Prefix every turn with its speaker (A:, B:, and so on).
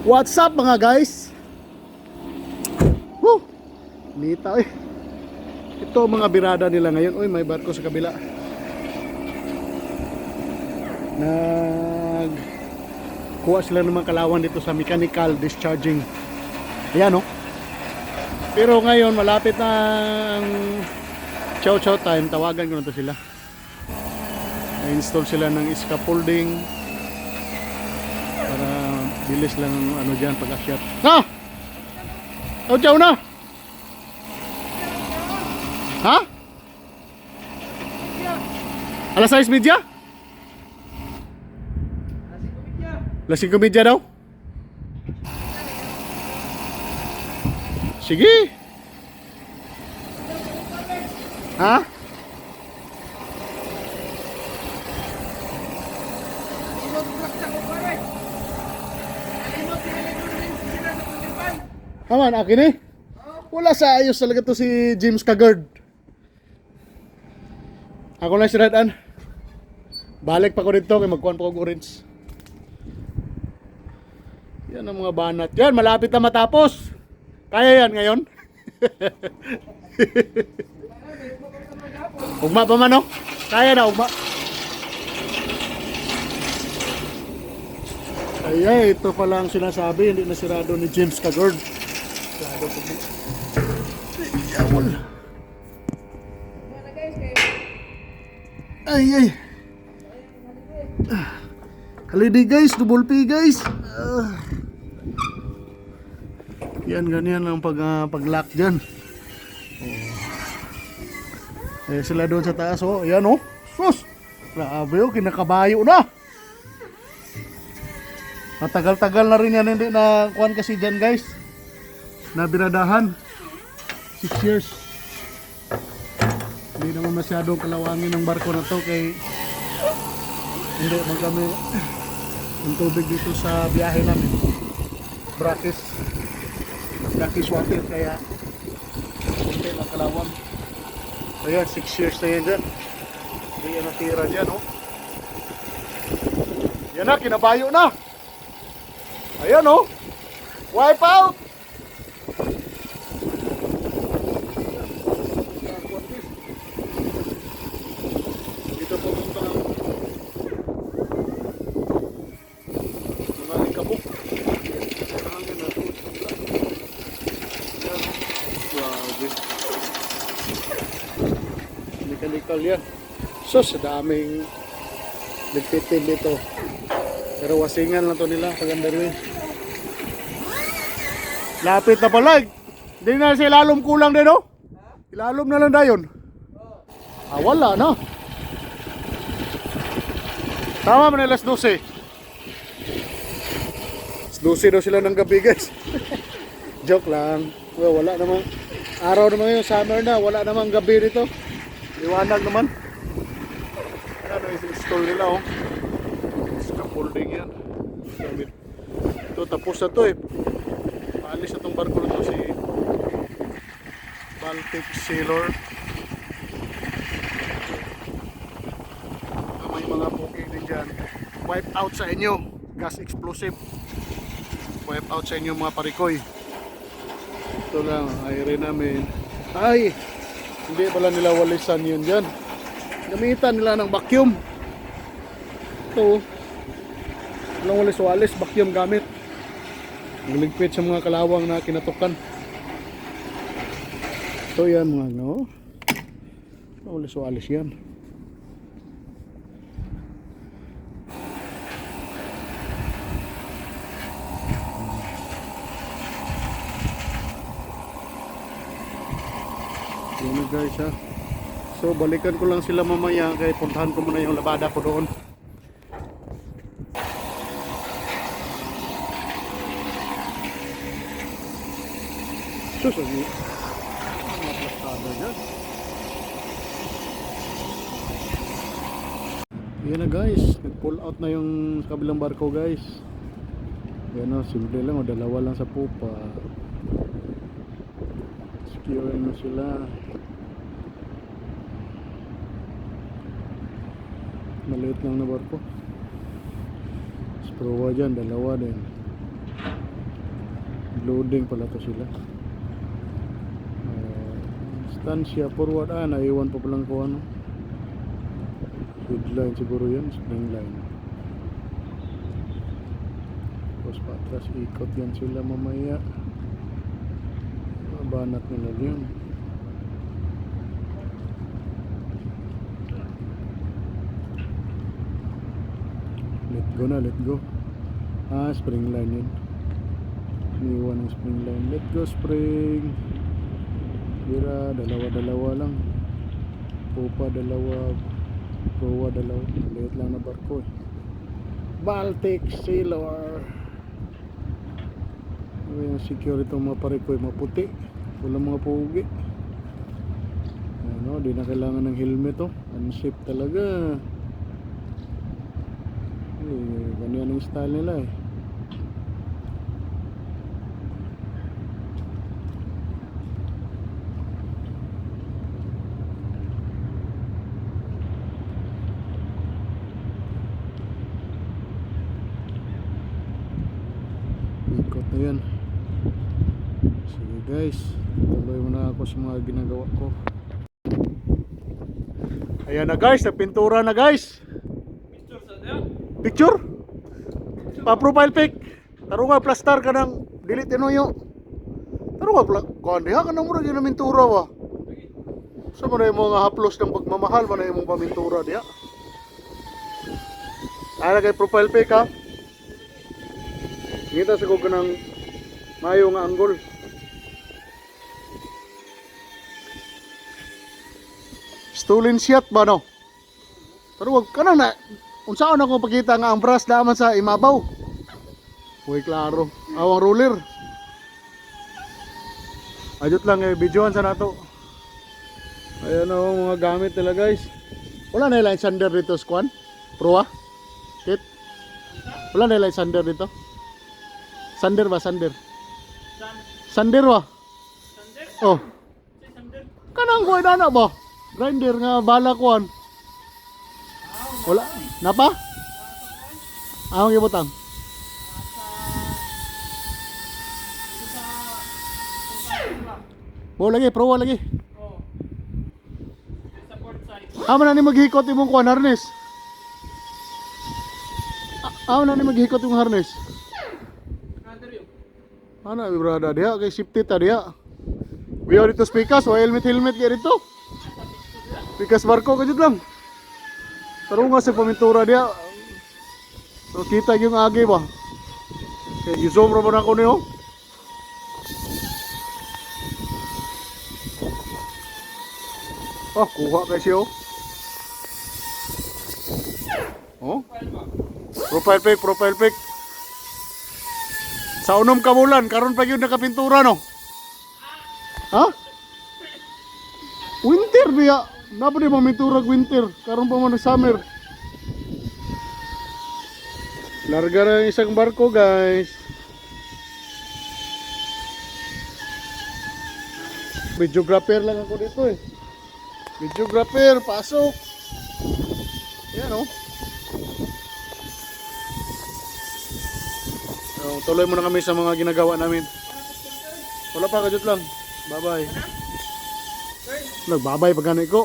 A: What's up mga guys? Woo! Nita eh. Ito mga birada nila ngayon. Uy, may barko sa kabila. Kuha sila ng mga kalawan dito sa mechanical discharging. Ayan oh. Pero ngayon malapit na ang chow chow time. Tawagan ko na to sila. Na-install sila ng scaffolding para bilis lang ano dyan pag-akyat. Ha? Chow chow na? Ha? Alas 6:30? Alas 5:30 daw? Sige. Ha? Aman, akin eh. Wala sa ayos talaga to si James Kagard. Ako na si Radan. Balik pa ko dito kay magkuhan pa ko orange. Yan ang mga banat. Yan, malapit na matapos. Kaya yan ngayon. Ugma pa man no? Kaya na ugma. Ay, ito pala ang sinasabi. Hindi na sirado ni James Kagard. Sirado po. Yawol. Ay. Holiday guys, double P guys. Yan, ganyan lang pag-lock dyan. Eh, sila doon sa taas, oh. Yan, oh. Sus! Grabe, oh. Kinakabayo na. Matagal-tagal na rin yan. Hindi na kuhan kasi dyan, guys. Na binadahan. 6 years. Hindi naman masyadong kalawangin ng barko na to kay hindi man kami ang tubig dito sa biyahe namin. Brackish water kaya hindi lang kalawang. Ayan, 6 years na yan dyan. Hindi yan natira dyan, oh. Yan na, kinabayo na. Ayan, oh. Wipe out. Dito po punta ang mga ikabok. Mechanical yan. So sa daming nagtitim dito. Pero wasingan lang to nila. Paganda rin. Lapit na pala. Hindi na siya ilalom kulang din oh. Ilalom na lang dayon. Wala na. Tama man alas 12. Alas 12 daw sila ng gabi guys. Joke lang. Well, wala namang araw naman yung summer na. Wala namang gabi dito. Liwanag naman. Ano yung install nila oh. Scaffolding yan. Ito tapos na to eh. Paalis na itong barko na to si Baltic Sailor. May mga booking din dyan. Wipe out sa inyo. Gas explosive. Wipe out sa inyo mga parikoy. Ito lang. Ayrin namin. Ay! Hindi pala nila walisan yun dyan. Gamitan nila ng vacuum. Ito. Walang walis-walis. Vacuum gamit. Naligpit sa mga kalawang na kinatukan. Ito yan mga no. Walis-walis yan. Yan na guys ha. So balikan ko lang sila mamaya kaya puntahan ko muna yung labada ko doon. Susagi. Yan na guys, nag-pull out na yung kabilang barko guys. Yan o, simple lang o, dalawa lang sa pupa. Securing na sila. Maliit lang na barko. Prowa dyan, dalawa din. Loading pala to sila. Stansya forward, naiwan pa palang ko ano. Headline siguro yun, spring line. Tapos patras ikot yan sila mamaya. Banat nila yun. Let go na, let go. Spring line yun. Iniwan ang spring line. Let go spring. Bira, dalawa lang. Popa dalawa. Proa dalawa. Liit lang na barko eh. Baltic Sailor. Yung security mga parikoy maputi. Walang mga pugi. Ano, di na kailangan ng helmet oh. Unsafe talaga. Ganyan ang style nila eh. Ikot na yan. Sige guys, tuloy muna ako sa mga ginagawa ko. Ayan na guys, napintura na guys. Picture? Pa-profile pic. Taro nga plastar ka ng delete inuyo. Taro nga kuhan diha ka na mura yun na mintura wa. Sa mo na yung mga haplos ng pagmamahal mo na yung mga mintura diha. Ara kay profile pic ha. Kita sa ko ng mayo nga anggol. Stolen shot ba no? Pero wag ka na unsaon ako pakita nga ang brass daman sa imabaw. Uy klaro. Awang roller. Ayot lang videoan sa nato. Ayan o mga gamit nila guys. Wala na ilang sander dito squan? Proa? Kit? Wala na ilang sander dito? Sander ba? Sander? Sander ba? Oh. Kanang ko na ba? Grinder nga bala kuan. Wala. Napa? Ang ibutang. Bo lagi, pro lagi. Oh. Sa port side. Amo na ni maghikot imong kuan harness. Amo na ni maghikot imong harness. Ana brada dia kay safety ta dia. Biyo dito speakers, helmet kay dito. Pikas barko ka jud lang. Taro nga sa pamintura dia. So kita yung agi ba. Kay gizoom ra ba nako niyo? Kuha kay siyo. Oh. Profile pic. Sa unom ka bulan, karon pa gyud nakapintura no. Ha? Winter biya. Napa di mamintura winter, karon pa man summer. Larga na isang barko, guys. Videographer lang ako dito eh. Videographer, pasok. Yan oh. Tuloy muna kami sa mga ginagawa namin. Wala pa, kajut lang. Bye bye. Nagbabay pag ganito ko.